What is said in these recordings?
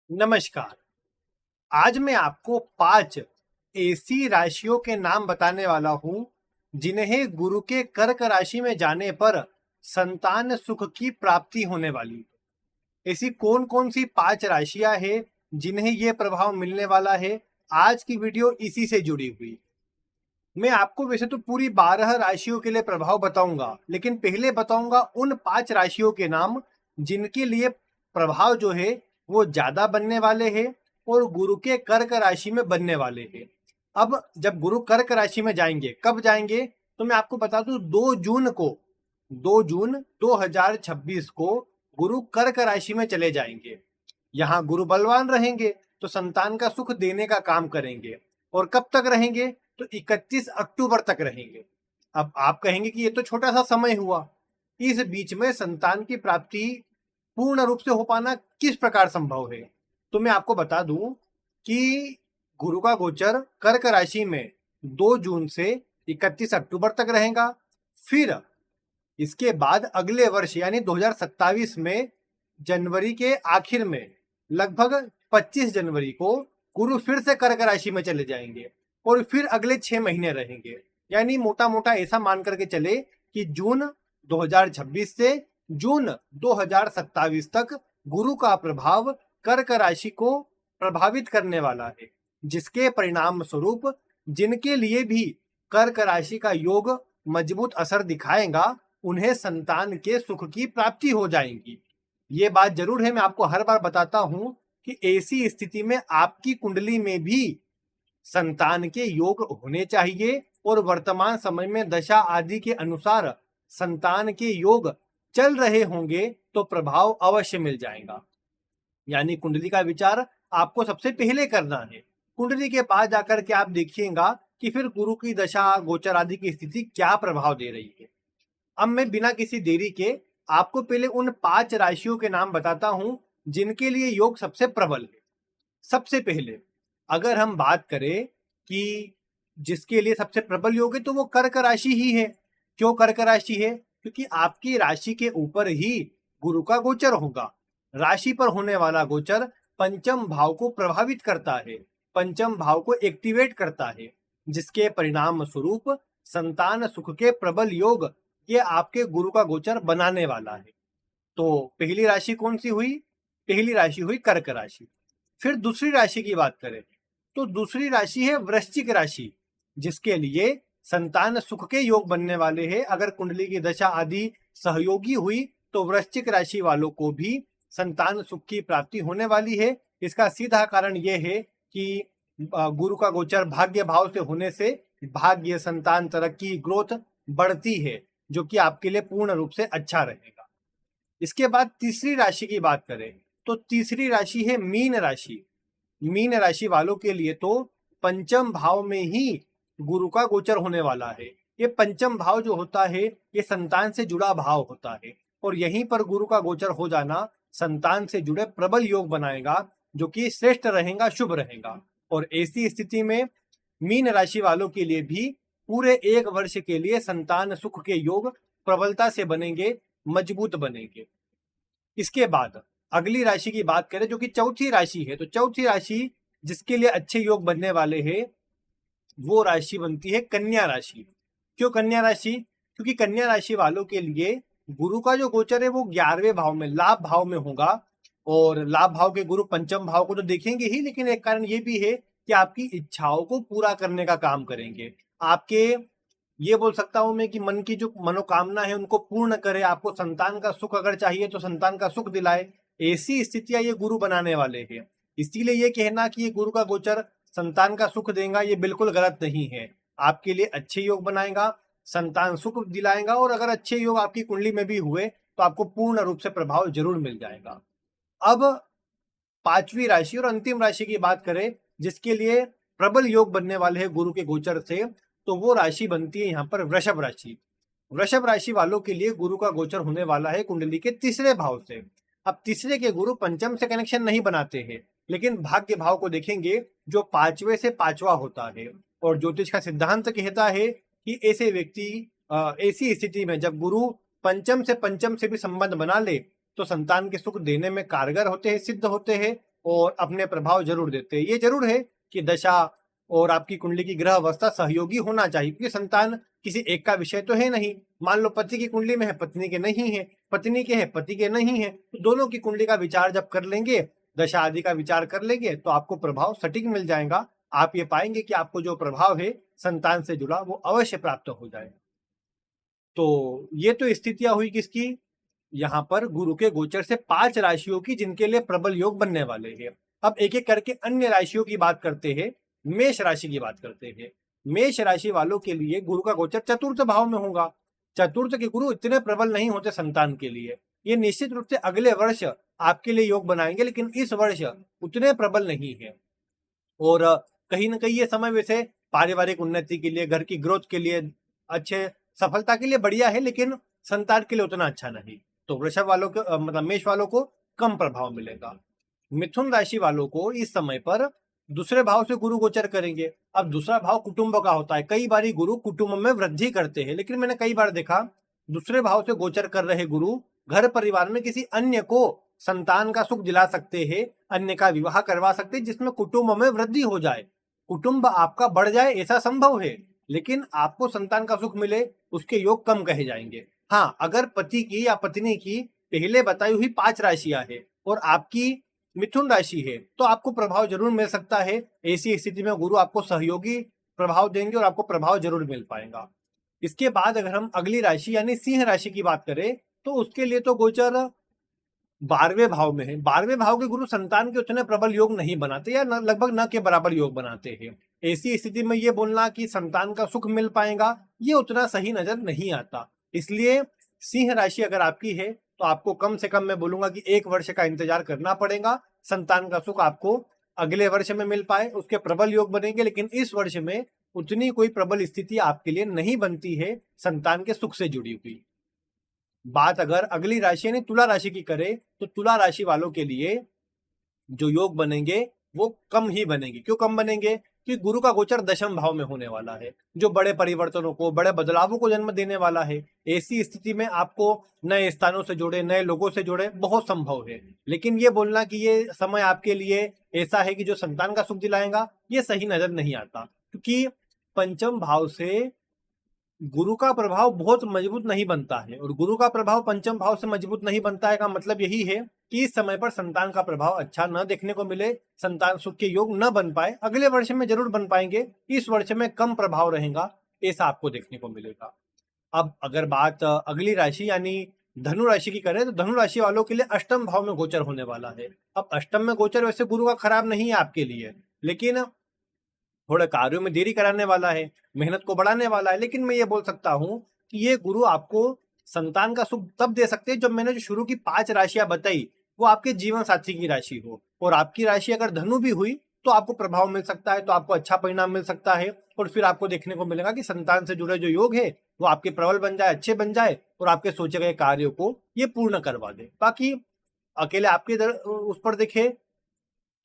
नमस्कार। आज मैं आपको 5 ऐसी राशियों के नाम बताने वाला हूं जिन्हें गुरु के कर्क राशि में जाने पर संतान सुख की प्राप्ति होने वाली। ऐसी कौन कौन सी 5 राशियां हैं जिन्हें यह प्रभाव मिलने वाला है। आज की वीडियो इसी से जुड़ी हुई। मैं आपको वैसे तो पूरी 12 राशियों के लिए प्रभाव बताऊंगा, लेकिन पहले बताऊंगा उन 5 राशियों के नाम जिनके लिए प्रभाव जो है वो ज्यादा बनने वाले हैं और गुरु के कर्क राशि में बनने वाले हैं। अब जब गुरु कर्क राशि में जाएंगे, कब जाएंगे, तो मैं आपको बता दूं 2 जून 2026 को गुरु कर्क राशि में चले जाएंगे। यहाँ गुरु बलवान रहेंगे तो संतान का सुख देने का काम करेंगे। और कब तक रहेंगे, तो 31 अक्टूबर तक रहेंगे। अब आप कहेंगे कि ये तो छोटा सा समय हुआ, इस बीच में संतान की प्राप्ति पूर्ण रूप से हो पाना किस प्रकार संभव है। तो मैं आपको बता दूं कि गुरु का गोचर कर्क राशि में 2 जून से 31 अक्टूबर तक रहेगा। फिर इसके बाद अगले वर्ष यानी 2027 में जनवरी के आखिर में लगभग 25 जनवरी को गुरु फिर से कर्क राशि में चले जाएंगे और फिर अगले 6 महीने रहेंगे। यानी मोटा मोटा ऐसा मान करके चले कि जून 2026 से जून 2027 तक गुरु का प्रभाव कर्क राशि को प्रभावित करने वाला है, जिसके परिणाम स्वरूप जिनके लिए भी कर्क राशि का योग मजबूत असर दिखाएगा उन्हें संतान के सुख की प्राप्ति हो जाएगी। ये बात जरूर है, मैं आपको हर बार बताता हूं कि ऐसी स्थिति में आपकी कुंडली में भी संतान के योग होने चाहिए और वर्तमान समय में दशा आदि के अनुसार संतान के योग चल रहे होंगे तो प्रभाव अवश्य मिल जाएगा। यानी कुंडली का विचार आपको सबसे पहले करना है। कुंडली के बाद जाकर के आप देखिएगा कि फिर गुरु की दशा गोचर आदि की स्थिति क्या प्रभाव दे रही है। अब मैं बिना किसी देरी के आपको पहले उन 5 राशियों के नाम बताता हूं जिनके लिए योग सबसे प्रबल है। सबसे पहले अगर हम बात करें कि जिसके लिए सबसे प्रबल योग है तो वो कर्क राशि ही है। क्यों कर्क राशि है? क्योंकि आपकी राशि के ऊपर ही गुरु का गोचर होगा। राशि पर होने वाला गोचर पंचम भाव को प्रभावित करता है, पंचम भाव को एक्टिवेट करता है, जिसके परिणाम स्वरूप संतान सुख के प्रबल योग ये आपके गुरु का गोचर बनाने वाला है। तो पहली राशि कौन सी हुई? पहली राशि हुई कर्क राशि। फिर दूसरी राशि की बात करें तो दूसरी राशि है वृश्चिक राशि, जिसके लिए संतान सुख के योग बनने वाले हैं। अगर कुंडली की दशा आदि सहयोगी हुई तो वृश्चिक राशि वालों को भी संतान सुख की प्राप्ति होने वाली है। इसका सीधा कारण यह है कि गुरु का गोचर भाग्य भाव से होने से भाग्य, संतान, तरक्की, ग्रोथ बढ़ती है, जो कि आपके लिए पूर्ण रूप से अच्छा रहेगा। इसके बाद तीसरी राशि की बात करें तो तीसरी राशि है मीन राशि। मीन राशि वालों के लिए तो पंचम भाव में ही गुरु का गोचर होने वाला है। ये पंचम भाव जो होता है ये संतान से जुड़ा भाव होता है और यहीं पर गुरु का गोचर हो जाना संतान से जुड़े प्रबल योग बनाएगा, जो कि श्रेष्ठ रहेगा, शुभ रहेगा। और ऐसी स्थिति में मीन राशि वालों के लिए भी पूरे 1 वर्ष के लिए संतान सुख के योग प्रबलता से बनेंगे, मजबूत बनेंगे। इसके बाद अगली राशि की बात करें जो कि चौथी राशि है, तो चौथी राशि जिसके लिए अच्छे योग बनने वाले हैं वो राशि बनती है कन्या राशि। क्यों कन्या राशि? क्योंकि कन्या राशि वालों के लिए गुरु का जो गोचर है वो 11वें भाव में, लाभ भाव में होगा। और लाभ भाव के गुरु पंचम भाव को तो देखेंगे ही, लेकिन एक कारण ये भी है कि आपकी इच्छाओं को पूरा करने का काम करेंगे। आपके ये बोल सकता हूं मैं कि मन की जो मनोकामना है उनको पूर्ण करे। आपको संतान का सुख अगर चाहिए तो संतान का सुख दिलाए, ऐसी स्थितियां ये गुरु बनाने वाले हैं। इसीलिए ये कहना कि ये गुरु का गोचर संतान का सुख देगा ये बिल्कुल गलत नहीं है। आपके लिए अच्छे योग बनाएगा, संतान सुख दिलाएगा, और अगर अच्छे योग आपकी कुंडली में भी हुए तो आपको पूर्ण रूप से प्रभाव जरूर मिल जाएगा। अब 5वीं राशि और अंतिम राशि की बात करें जिसके लिए प्रबल योग बनने वाले हैं गुरु के गोचर से, तो वो राशि बनती है यहाँ पर वृषभ राशि। वृषभ राशि वालों के लिए गुरु का गोचर होने वाला है कुंडली के तीसरे भाव से। अब तीसरे के गुरु पंचम से कनेक्शन नहीं बनाते हैं, लेकिन भाग्य भाव को देखेंगे जो 5वें से 5वां होता है। और ज्योतिष का सिद्धांत कहता है कि ऐसे व्यक्ति ऐसी स्थिति में जब गुरु पंचम से भी संबंध बना ले तो संतान के सुख देने में कारगर होते हैं, सिद्ध होते हैं। और अपने प्रभाव जरूर देते हैं। ये जरूर है कि दशा और आपकी कुंडली की ग्रह अवस्था सहयोगी होना चाहिए, क्योंकि संतान किसी एक का विषय तो है नहीं। मान लो पति की कुंडली में है, पत्नी के नहीं है, पत्नी के है, पति के नहीं है, तो दोनों की कुंडली का विचार जब कर लेंगे, दशा आदि का विचार कर लेंगे, तो आपको प्रभाव सटीक मिल जाएगा। आप ये पाएंगे कि आपको जो प्रभाव है संतान से जुड़ा वो अवश्य प्राप्त हो जाएगा। तो ये तो स्थितियां हुई किसकी, यहाँ पर गुरु के गोचर से 5 राशियों की, जिनके लिए प्रबल योग बनने वाले हैं। अब एक एक करके अन्य राशियों की बात करते हैं। मेष राशि की बात करते हैं। मेष राशि वालों के लिए गुरु का गोचर चतुर्थ भाव में होगा। चतुर्थ के गुरु इतने प्रबल नहीं होते संतान के लिए। ये निश्चित रूप से अगले वर्ष आपके लिए योग बनाएंगे, लेकिन इस वर्ष उतने प्रबल नहीं है। और कहीं ना कहीं ये समय वैसे पारिवारिक उन्नति के लिए, घर की ग्रोथ के लिए, अच्छे सफलता के लिए बढ़िया है, लेकिन संतान के लिए उतना अच्छा नहीं। तो वृषभ वालों को मतलब मेष वालों को कम प्रभाव मिलेगा। मिथुन राशि वालों को इस समय पर दूसरे भाव से गुरु गोचर करेंगे। अब दूसरा भाव कुटुंब का होता है। कई बार गुरु कुटुंब में वृद्धि करते हैं, लेकिन मैंने कई बार देखा दूसरे भाव से गोचर कर रहे गुरु घर परिवार में किसी अन्य को संतान का सुख दिला सकते हैं, अन्य का विवाह करवा सकते हैं, जिसमें कुटुंब में वृद्धि हो जाए, कुटुंब आपका बढ़ जाए, ऐसा संभव है। लेकिन आपको संतान का सुख मिले, उसके योग कम कहे जाएंगे। हाँ, अगर पति की या पत्नी की पहले बताई हुई 5 राशियां है और आपकी मिथुन राशि है, तो आपको प्रभाव जरूर मिल सकता है। ऐसी स्थिति में गुरु आपको सहयोगी प्रभाव देंगे और आपको प्रभाव जरूर मिल पाएगा। इसके बाद अगर हम अगली राशि यानी सिंह राशि की बात करें, तो उसके लिए तो गोचर 12वें भाव में है। 12वें भाव के गुरु संतान के उतने प्रबल योग नहीं बनाते, या लगभग न के बराबर योग बनाते हैं। ऐसी स्थिति में ये बोलना कि संतान का सुख मिल पाएगा, ये उतना सही नजर नहीं आता। इसलिए सिंह राशि अगर आपकी है, तो आपको कम से कम मैं बोलूंगा कि 1 वर्ष का इंतजार करना पड़ेगा। संतान का सुख आपको अगले वर्ष में मिल पाए, उसके प्रबल योग बनेंगे, लेकिन इस वर्ष में उतनी कोई प्रबल स्थिति आपके लिए नहीं बनती है संतान के सुख से जुड़ी हुई। बात अगर अगली राशि यानी तुला राशि की करें, तो तुला राशि वालों के लिए जो योग बनेंगे वो कम ही बनेंगे। क्यों कम बनेंगे? कि गुरु का गोचर दशम भाव में होने वाला है, जो बड़े परिवर्तनों को, बड़े बदलावों को जन्म देने वाला है। ऐसी स्थिति में आपको नए स्थानों से जुड़े, नए लोगों से जुड़े बहुत संभव है। लेकिन ये बोलना कि ये समय आपके लिए ऐसा है कि जो संतान का सुख दिलाएगा, ये सही नजर नहीं आता। क्योंकि पंचम भाव से गुरु का प्रभाव बहुत मजबूत नहीं बनता है, और गुरु का प्रभाव पंचम भाव से मजबूत नहीं बनता है का मतलब यही है कि इस समय पर संतान का प्रभाव अच्छा न देखने को मिले, संतान सुख के योग न बन पाए। अगले वर्ष में जरूर बन पाएंगे, इस वर्ष में कम प्रभाव रहेगा, ऐसा आपको देखने को मिलेगा। अब अगर बात अगली राशि यानी धनु राशि की करें, तो धनु राशि वालों के लिए अष्टम भाव में गोचर होने वाला है। अब अष्टम में गोचर वैसे गुरु का खराब नहीं है आपके लिए, लेकिन थोड़ा कार्यों में देरी कराने वाला है, मेहनत को बढ़ाने वाला है। लेकिन मैं ये बोल सकता हूं कि ये गुरु आपको संतान का सुख तब दे सकते हैं जब मैंने जो शुरू की 5 राशियां बताई वो आपके जीवन साथी की राशि हो, और आपकी राशि अगर धनु भी हुई तो आपको प्रभाव मिल सकता है, तो आपको अच्छा परिणाम मिल सकता है। और फिर आपको देखने को मिलेगा कि संतान से जुड़े जो योग है वो आपके प्रबल बन जाए, अच्छे बन जाए, और आपके सोचे गए कार्यों को ये पूर्ण करवा दे। बाकी अकेले आपके उस पर देखे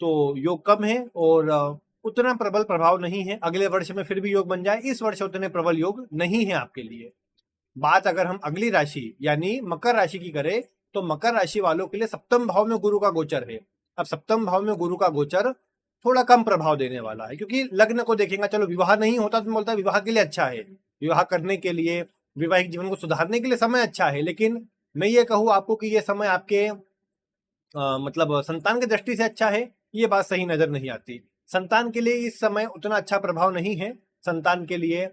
तो योग कम है और उतना प्रबल प्रभाव नहीं है। अगले वर्ष में फिर भी योग बन जाए, इस वर्ष उतने प्रबल योग नहीं है आपके लिए। बात अगर हम अगली राशि यानी मकर राशि की करें, तो मकर राशि वालों के लिए सप्तम भाव में गुरु का गोचर है। अब सप्तम भाव में गुरु का गोचर थोड़ा कम प्रभाव देने वाला है, क्योंकि लग्न को देखेंगे। चलो विवाह नहीं होता तो बोलता है विवाह के लिए अच्छा है, विवाह करने के लिए, वैवाहिक जीवन को सुधारने के लिए समय अच्छा है। लेकिन मैं ये कहूँ आपको कि ये समय आपके मतलब संतान की दृष्टि से अच्छा है, ये बात सही नजर नहीं आती। संतान के लिए इस समय उतना अच्छा प्रभाव नहीं है। संतान के लिए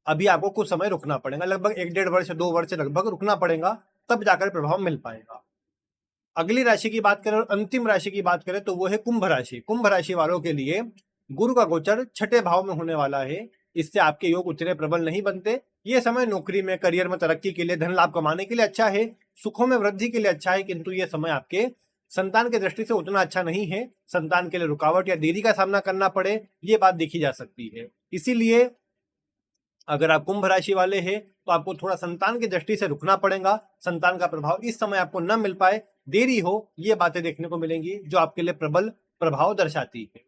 अभी आपको कुछ समय रुकना पड़ेगा, लगभग 1-1.5 वर्ष 2 वर्ष लगभग रुकना पड़ेगा, तब जाकर प्रभाव मिल पाएगा। अगली राशि की बात करें और अंतिम राशि की बात करें, तो वो है कुंभ राशि। कुंभ राशि वालों के लिए गुरु का गोचर छठे भाव में होने वाला है। इससे आपके योग उतने प्रबल नहीं बनते। ये समय नौकरी में, करियर में तरक्की के लिए, धन लाभ कमाने के लिए अच्छा है, सुखों में वृद्धि के लिए अच्छा है, किंतु ये समय आपके संतान की दृष्टि से उतना अच्छा नहीं है। संतान के लिए रुकावट या देरी का सामना करना पड़े, ये बात देखी जा सकती है। इसीलिए अगर आप कुंभ राशि वाले हैं तो आपको थोड़ा संतान की दृष्टि से रुकना पड़ेगा। संतान का प्रभाव इस समय आपको न मिल पाए, देरी हो, ये बातें देखने को मिलेंगी जो आपके लिए प्रबल प्रभाव दर्शाती है।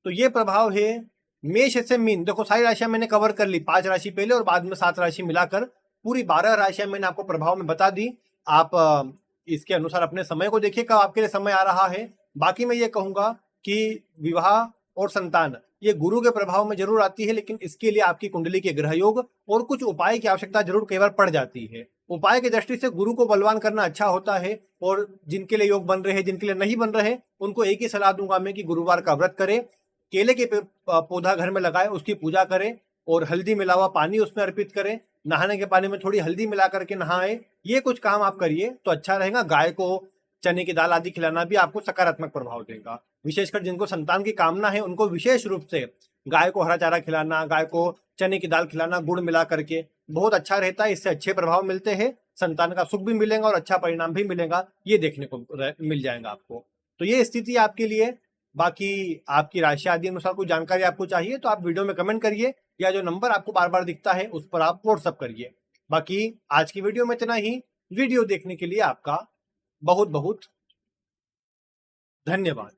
तो ये प्रभाव है मेष से मीन। देखो सारी राशियां मैंने कवर कर ली, 5 राशि पहले और बाद में 7 राशि मिलाकर पूरी 12 राशियां मैंने आपको प्रभाव में बता दी। आप इसके अनुसार अपने समय को देखिए, कब आपके लिए समय आ रहा है। बाकी मैं ये कहूंगा कि विवाह और संतान ये गुरु के प्रभाव में जरूर आती है, लेकिन इसके लिए आपकी कुंडली के ग्रह योग और कुछ उपाय की आवश्यकता जरूर कई बार पड़ जाती है। उपाय की दृष्टि से गुरु को बलवान करना अच्छा होता है, और जिनके लिए योग बन रहे हैं, जिनके लिए नहीं बन रहे, उनको एक ही सलाह दूंगा मैं कि गुरुवार का व्रत करें, केले के पौधा घर में लगाए, उसकी पूजा करें और हल्दी मिला हुआ पानी उसमें अर्पित करें, नहाने के पानी में थोड़ी हल्दी मिला करके नहाए। ये कुछ काम आप करिए तो अच्छा रहेगा। गाय को चने की दाल आदि खिलाना भी आपको सकारात्मक प्रभाव देगा। विशेषकर जिनको संतान की कामना है उनको विशेष रूप से गाय को हरा चारा खिलाना, गाय को चने की दाल खिलाना गुड़ मिला करके बहुत अच्छा रहता है। इससे अच्छे प्रभाव मिलते हैं, संतान का सुख भी मिलेगा और अच्छा परिणाम भी मिलेगा, ये देखने को मिल जाएगा आपको। तो ये स्थिति आपके लिए। बाकी आपकी राशि आदि अनुसार कोई जानकारी आपको चाहिए तो आप वीडियो में कमेंट करिए, या जो नंबर आपको बार बार दिखता है उस पर आप व्हाट्सअप करिए। बाकी आज की वीडियो में इतना ही। वीडियो देखने के लिए आपका बहुत बहुत धन्यवाद।